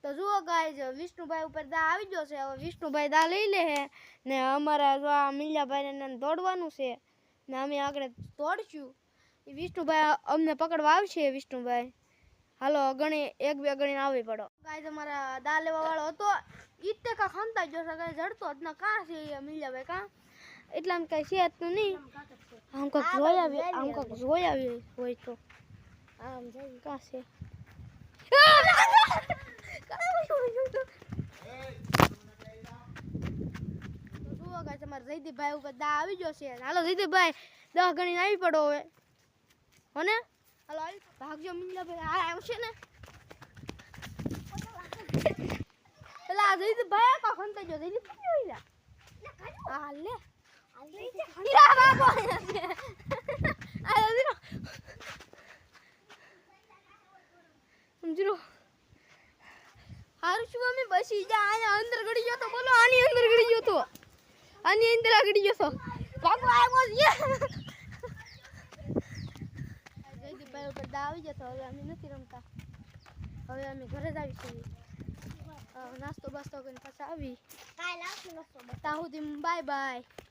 તો જુઓ ગાઈઝ વિષ્ણુભાઈ ઉપર દા આવી ગયો છે હવે વિષ્ણુભાઈ દા લઈ લે છે ને અમારા જો આ મિલ્યાભાઈને દોડવાનું છે ને અમે આગળ દોડશું વિષ્ણુભાઈ અમને પકડવા આવશે વિષ્ણુભાઈ હાલો ગણી એક બે ગણીને આવી પડો ગાઈઝ અમારા દા લેવા વાળો હતો ઈતે કા ખમતા ગયો છે ગાઈઝ જડતો જ ના કાં છે મિલ્યાભાઈ કાં એટલા આમ કઈ છે તું નહીં આમ કાંક જોઈ આવી હોય તો આમ જઈ કાં છે તમારે જયદીપભાઈ ઉપર દા આવી ગયો છે હાલો જયદીપભાઈ 10 ગણી આવી પડો હવે હોને હાલો ભાગજો મિલ્યાભાઈ આ આવશે ને પેલા જયદીપભાઈ કા ખંતા ગયો જયદીપભાઈ આ લે હીરા બાબો સમજો હારું શું અમે બસી જા આયા અંદર ગડી ગયો તો બોલો આની અંદર ગડી ગયો તો આની અંદર ગડી ગયો તો ભાગો આવ્યો છે જયદીપભાઈ ઉપર દા આવી જતો હવે અમે નથી રમતા હવે અમે ઘરે જ આવી છીએ નાસ્તો બાસ્તો કરીને પાછા આવી કાલ આવશું નાસ્તો બતાવું બાય બાય